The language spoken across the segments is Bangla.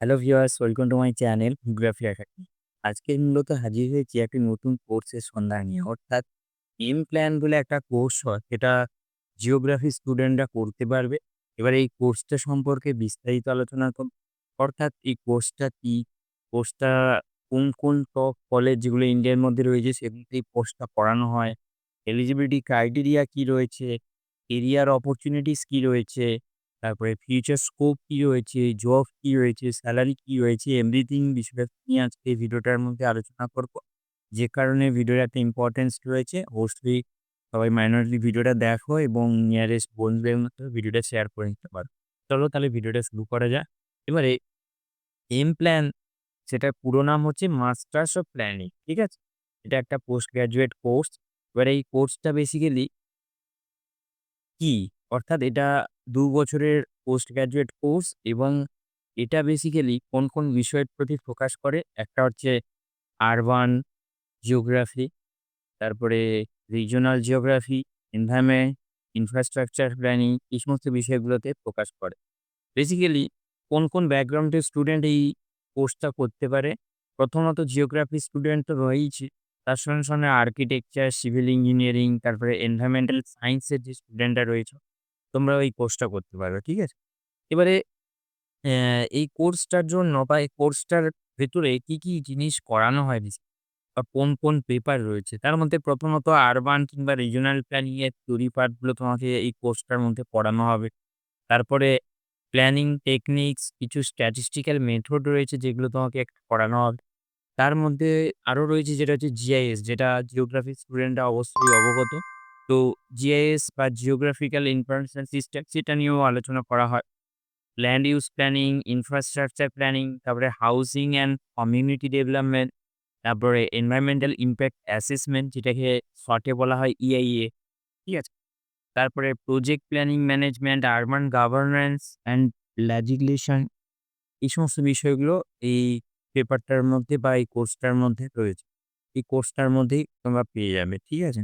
Hello viewers, welcome to my channel geography academy. আজকে মূলত হাজির হয়েছি একটি নতুন কোর্সের সন্ধান নিয়ে। অর্থাৎ এম প্ল্যান বলে একটা কোর্স হয়, যেটা জিওগ্রাফি স্টুডেন্টরা করতে পারবে। এবার এই কোর্সটা সম্পর্কে বিস্তারিত আলোচনা করব। অর্থাৎ এই কোর্সটা কি? কোর্সটা কোন টপ কলেজ যেগুলো ইন্ডিয়ার মধ্যে রয়েছে সেগুলোতে এই কোর্সটা পড়ানো হয়। এলিজিবিলিটি ক্রাইটেরিয়া কি রয়েছে? কেরিয়ার অপরচুনিটিস কি রয়েছে? তারপরে ফিউচার স্কোপ কি রয়েছে, জব কি রয়েছে, সেলারি কি রয়েছে, এভরিথিং বিষয়টা নিয়ে আজকে এই ভিডিওটার মধ্যে আলোচনা করব। যে কারণে ভিডিওর একটা ইম্পোর্টেন্স রয়েছে। অবশ্যই সবাই মাইনরলি ভিডিওটা দেখো এবং নিয়ারেস্ট বন্ধুদের মধ্যে ভিডিওটা শেয়ার করে নিতে পারো। চলো তাহলে ভিডিওটা শুরু করা যাক। এবারে এম প্ল্যান, সেটার পুরো নাম হচ্ছে মাস্টার্স অফ প্ল্যানিং। ঠিক আছে? এটা একটা পোস্ট গ্র্যাজুয়েট কোর্স। এবার এই কোর্সটা বেসিক্যালি কি? অর্থাৎ এটা ২ বছরের পোস্ট গ্র্যাজুয়েট কোর্স এবং এটা বেসিক্যালি কোন বিষয়ের প্রতি ফোকাস করে? একটা হচ্ছে আরবান জিওগ্রাফি, তারপরে regional geography, environment, infrastructure planning এই সমস্ত বিষয়গুলোতে ফোকাস করে। বেসিক্যালি কোন ব্যাকগ্রাউন্ডের স্টুডেন্ট এই কোর্সটা করতে পারে? প্রথমত জিওগ্রাফি স্টুডেন্ট তো রয়েইছে। তার সঙ্গে আর্কিটেকচার, সিভিল ইঞ্জিনিয়ারিং, তারপরে এনভায়রনমেন্টাল সায়েন্সের যে স্টুডেন্টরা রয়েছে, তোমরা এই কোর্সটা করতে পারবে। ঠিক আছে? এবারে এই কোর্সটার জন্য বা এই কোর্সটার ভেতরে কি জিনিস করানো হয় বা কোন পেপার রয়েছে? তার মধ্যে প্রথমত আরবান কিংবা রিজিওনাল প্ল্যানিং এর থিওরি পার্ট গুলো তোমাকে এই কোর্সটার মধ্যে পড়ানো হবে। তারপরে প্ল্যানিং টেকনিকস, কিছু স্ট্যাটিস্টিক্যাল মেথড রয়েছে যেগুলো তোমাকে পড়ানো হবে। তার মধ্যে আরো রয়েছে যেটা হচ্ছে জিআইএস, যেটা জিওগ্রাফি স্টুডেন্টরা অবশ্যই অবগত। তো জিআইএস বা জিওগ্রাফিক্যাল ইনফরমেশন সিস্টেম সেটা নিয়েও আলোচনা করা হয়। Land use planning, infrastructure planning, তারপরে হাউজিং অ্যান্ড কমিউনিটি ডেভেলপমেন্ট, তারপরে এনভায়রনমেন্টাল ইমপ্যাক্ট অ্যাসেসমেন্ট যেটাকে শর্টে বলা হয় ইআইএ। ঠিক আছে? তারপরে project planning management, urban governance and legislation এই সমস্ত বিষয়গুলো এই পেপারটার মধ্যে বা এই কোর্সটার মধ্যে রয়েছে। এই কোর্সটার মধ্যেই তোমরা পেয়ে যাবে। ঠিক আছে?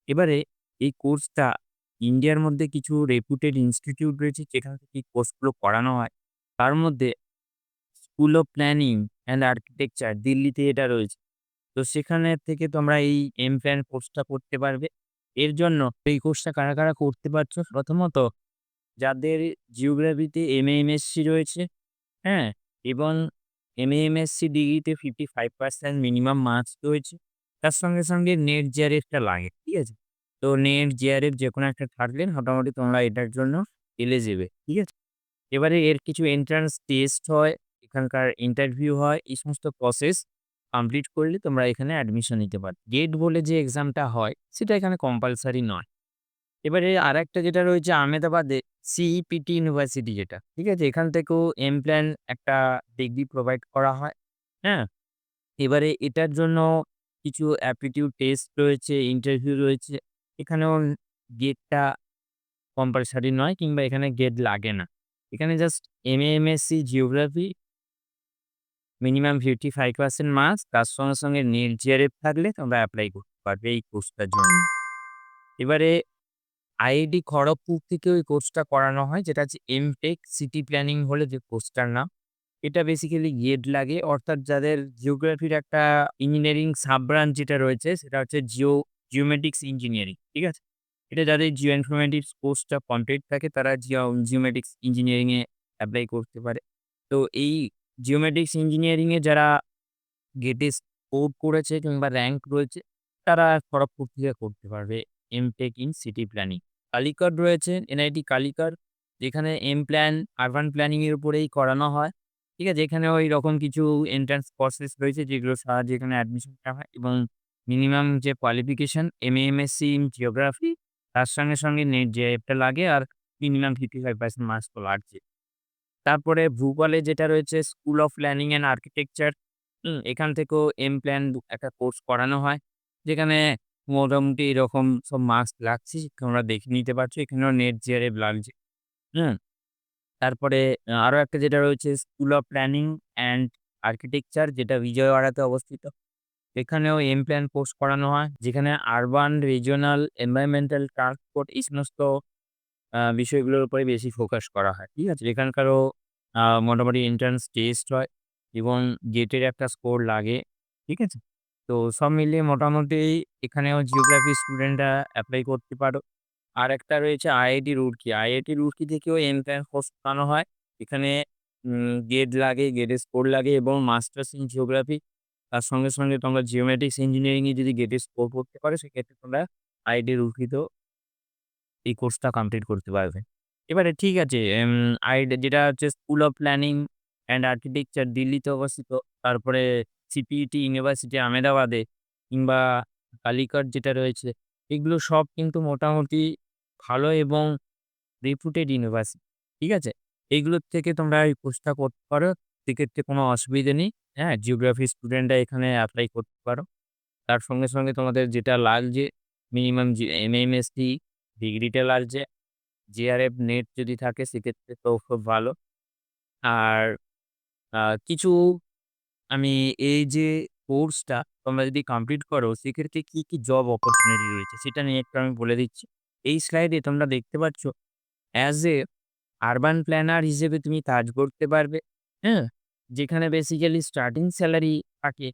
এবারে এই কোর্সটা ইন্ডিয়ার মধ্যে কিছু রেপুটেড ইনস্টিটিউট রয়েছে যেখান থেকে এই কোর্সগুলো করানো হয়। তার মধ্যে school of planning and architecture দিল্লিতে এটা রয়েছে। তো সেখানে থেকে তোমরা এই এমপ্ল্যান কোর্সটা করতে পারবে। এর জন্য এই কোর্সটা কারা করতে পারছো? প্রথমত যাদের জিওগ্রাফিতে এমএ, এমএসসি রয়েছে, হ্যাঁ? এবং এমএ, এমএসসি ডিগ্রিতে 55% মিনিমাম মার্কস রয়েছে। তার সঙ্গে নেট জেআরএফ টা লাগে। ঠিক আছে? তো নেট জেআরএফ যেকোনো একটা থাকলে মোটামুটি তোমরা এটার জন্য এলিজিবল। ঠিক আছে? এবারে এর কিছু এন্ট্রান্স টেস্ট হয়, এখানকার ইন্টারভিউ হয়। এই সমস্ত প্রসেস কমপ্লিট করলে তোমরা এখানে অ্যাডমিশন নিতে পারবে। গেট বলে যে এক্সামটা হয় সেটা এখানে কম্পালসারি নয়। এবারে আরেকটা যেটা রয়েছে আহমেদাবাদে সিইপিটি ইউনিভার্সিটি যেটা, ঠিক আছে? এখান থেকেও এমপ্ল্যান একটা ডিগ্রি প্রোভাইড করা হয়। হ্যাঁ? এবারে এটার জন্য কিছু অ্যাপটিটিউড টেস্ট রয়েছে, ইন্টারভিউ রয়েছে। এখানেও গেটটা কম্পালসারি নয় কিংবা এখানে গেট লাগে না। এখানে just MA, MSc geography minimum 55% marks তার সঙ্গে নেট জিআরএফ থাকলে তোমরা এপ্লাই করতে পারবে এই কোর্সটার জন্য। এবারে আইআইটি খড়গপুর থেকেও এই কোর্সটা করানো হয় যেটা হচ্ছে এমটেক সিটি প্ল্যানিং হলে যে কোর্সটার নাম। এটা বেসিক্যালি গেট লাগে, অর্থাৎ যাদের জিওগ্রাফির একটা ইঞ্জিনিয়ারিং সাব ব্রাঞ্চ যেটা রয়েছে সেটা হচ্ছে জিওমেটিক্স ইঞ্জিনিয়ারিং। ঠিক আছে? এটা যাদের জিও ইনফরমেটিক্স কোর্সটা কমপ্লিট থাকে তারা জিওমেটিক্স ইঞ্জিনিয়ারিং এ এপ্লাই করতে পারে। তো এই জিওমেটিক্স ইঞ্জিনিয়ারিং এ যারা গেটে স্কোর করেছে কিংবা র‍্যাংক রয়েছে, তারা খড়গপুর থেকে করতে পারবে MTech in city planning. Calicut রয়েছে এনআইটি কালিকট, যেখানে এম প্ল্যান আরবান প্ল্যানিং এর উপরেই করানো হয়। ঠিক আছে? এখানেও এইরকম কিছু এন্ট্রান্স প্রসেস রয়েছে যেগুলোর সাহায্যে এখানে অ্যাডমিশন নেওয়া হয় এবং মিনিমাম যে qualification MA, MSc in geography তার সঙ্গে নেট জেআরএফ টা লাগে আর মিনিমাম 55% মার্কস তো লাগছে। তারপরে ভূগোলে যেটা রয়েছে school of planning and architecture, এখান থেকেও এম প্ল্যান একটা কোর্স করানো হয়। যেখানে মোটামুটি এরকম সব মার্কস লাগছে তোমরা দেখে নিতে পারছো। এখানেও নেট জিআরএফ লাগছে। হুম? তারপরে আরো একটা যেটা রয়েছে school of planning and architecture যেটা বিজয়ওয়াড়াতে অবস্থিত। এখানেও এম প্ল্যান কোর্স করানো হয়। যেখানে আরবান, রিজিওনাল, এনভায়রনমেন্টাল, ট্রান্সপোর্ট এই সমস্ত বিষয়গুলোর উপরে বেশি ফোকাস করা হয়। ঠিক আছে? এখানকারও মোটামুটি এন্ট্রান্স টেস্ট হয় এবং গেটের একটা স্কোর লাগে। ঠিক আছে? তো সব মিলিয়ে মোটামুটি এখানেও জিওগ্রাফি স্টুডেন্টরা এপ্লাই করতে পারো। আরেকটা রয়েছে আইআইটি রুড়কি। আইআইটি রুড়কি থেকেও এন্ট্রান্স কোর্স করানো হয়। এখানে গেট লাগে, গেটের স্কোর লাগে এবং মাস্টার্স ইন জিওগ্রাফি তার সঙ্গে তোমরা জিওমেট্রিক্স ইঞ্জিনিয়ারিং এ যদি গেটের স্কোর করতে পারো সেক্ষেত্রে তোমরা আইআইটি রুড়কিতেও এই কোর্সটা কমপ্লিট করতে পারবে। এবারে ঠিক আছে, যেটা হচ্ছে school of planning and architecture দিল্লিতে অবস্থিত। তারপরে সিপিইটি ইউনিভার্সিটি আহমেদাবাদে কিংবা কালিকট যেটা রয়েছে, এগুলো সব কিন্তু মোটামুটি ভালো এবং রেপুটেড ইউনিভার্সিটি। ঠিক আছে? এইগুলোর থেকে তোমরা এই কোর্সটা করতে পারো। সেক্ষেত্রে কোনো অসুবিধে নেই। হ্যাঁ? জিওগ্রাফি স্টুডেন্টরা এখানে এপ্লাই করতে পারো। তার সঙ্গে তোমাদের যেটা লাগছে মিনিমাম এমএমএসসি ডিগ্রিটা লাগছে। জিআরএফ নেট যদি থাকে সেক্ষেত্রে তো খুব ভালো। আর আ কিছু আমি এই যে কোর্সটা তোমরা যদি কমপ্লিট করো সেক্ষেত্রে কি জব অপরচুনিটি রয়েছে সেটা নিয়ে একটু আমি বলে দিচ্ছি। এই স্লাইডে তোমরা দেখতে পাচ্ছ অ্যাজ এ আরবান প্ল্যানার হিসেবে তুমি কাজ করতে পারবে। হ্যাঁ? যেখানে বেসিক্যালি স্টার্টিং সেলারি থাকে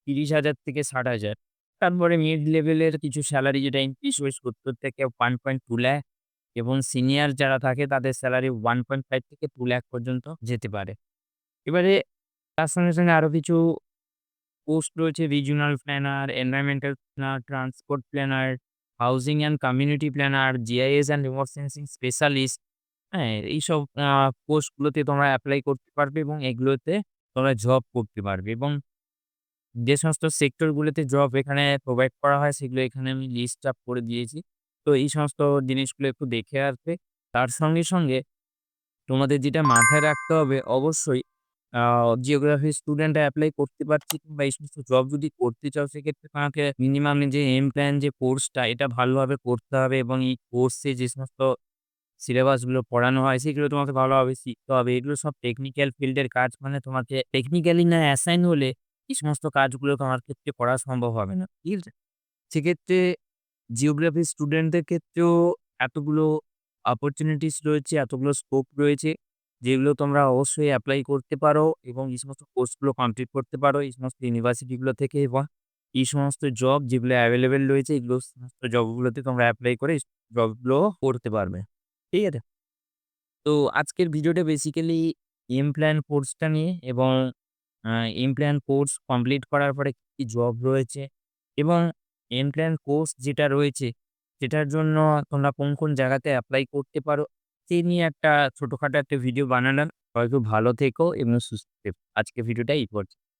৩০,০০০ থেকে ৬০,০০০। তারপরে মিড লেভেলের কিছু সেলারি যেটা ইনক্রিজ হয় ৭০ থেকে ১.২ লাখ এবং সিনিয়র যারা থাকে তাদের সেলারি ১.৫ থেকে ২ লাখ পর্যন্ত যেতে পারে। এবারে তার সঙ্গে আরো কিছু পোস্ট রয়েছে regional planner, environmental planner, transport planner, housing and community planner, GIS and remote sensing specialist. হ্যাঁ? এইসব পোস্টগুলোতে তোমরা এপ্লাই করতে পারবে এবং এগুলোতে তোমরা জব করতে পারবে এবং যে সমস্ত সেক্টরগুলোতে জব এখানে প্রোভাইড করা হয় সেগুলো এখানে আমি লিস্ট আপ করে দিয়েছি। তো এই সমস্ত জিনিসগুলো একটু দেখে আসবে। তার সঙ্গে তোমাদের যেটা মাথায় রাখতে হবে অবশ্যই আ জিওগ্রাফি স্টুডেন্টরা এপ্লাই করতে পারছে কিংবা এই সমস্ত জব যদি করতে চাও সেক্ষেত্রে তোমাকে মিনিমাম যে এম প্ল্যান যে কোর্সটা এটা ভালোভাবে করতে হবে এবং এই কোর্সে যে সমস্ত সিলেবাস গুলো পড়ানো হয় সেগুলো তোমাকে ভালোভাবে শিখতে হবে। এগুলো সব টেকনিক্যাল ফিল্ডের কাজ মানে তোমাকে টেকনিক্যালি না অ্যাসাইন হলে এই সমস্ত কাজগুলো তোমার ক্ষেত্রে করা সম্ভব হবে না। ঠিক আছে? সেক্ষেত্রে জিওগ্রাফি স্টুডেন্টদের ক্ষেত্রেও এতগুলো অপরচুনিটিস রয়েছে, এতগুলো স্কোপ রয়েছে, যেগুলো তোমরা অবশ্যই এপ্লাই করতে পারো এবং এই সমস্ত কোর্সগুলো কমপ্লিট করতে পারো এই সমস্ত ইউনিভার্সিটি গুলো থেকে এবং এই সমস্ত জব যেগুলো এভেইলেবল রয়েছে এগুলো সমস্ত জবগুলোতে তোমরা এপ্লাই করে জবগুলো করতে পারবে। ঠিক আছে? তো আজকের ভিডিওটা বেসিক্যালি এম-প্ল্যান কোর্সটা নিয়ে এবং আ এম-প্ল্যান কোর্স কমপ্লিট করার পরে কি জব রয়েছে এবং এম-প্ল্যান কোর্স যেটা রয়েছে সেটার জন্য তোমরা কোন জায়গাতে এপ্লাই করতে পারো সেই নিয়ে একটা ছোটখাটো একটা ভিডিও বানালাম। সবাই খুব ভালো থেকো এবং সুস্থ থেকো। আজকের ভিডিওটা এই পর্যন্ত।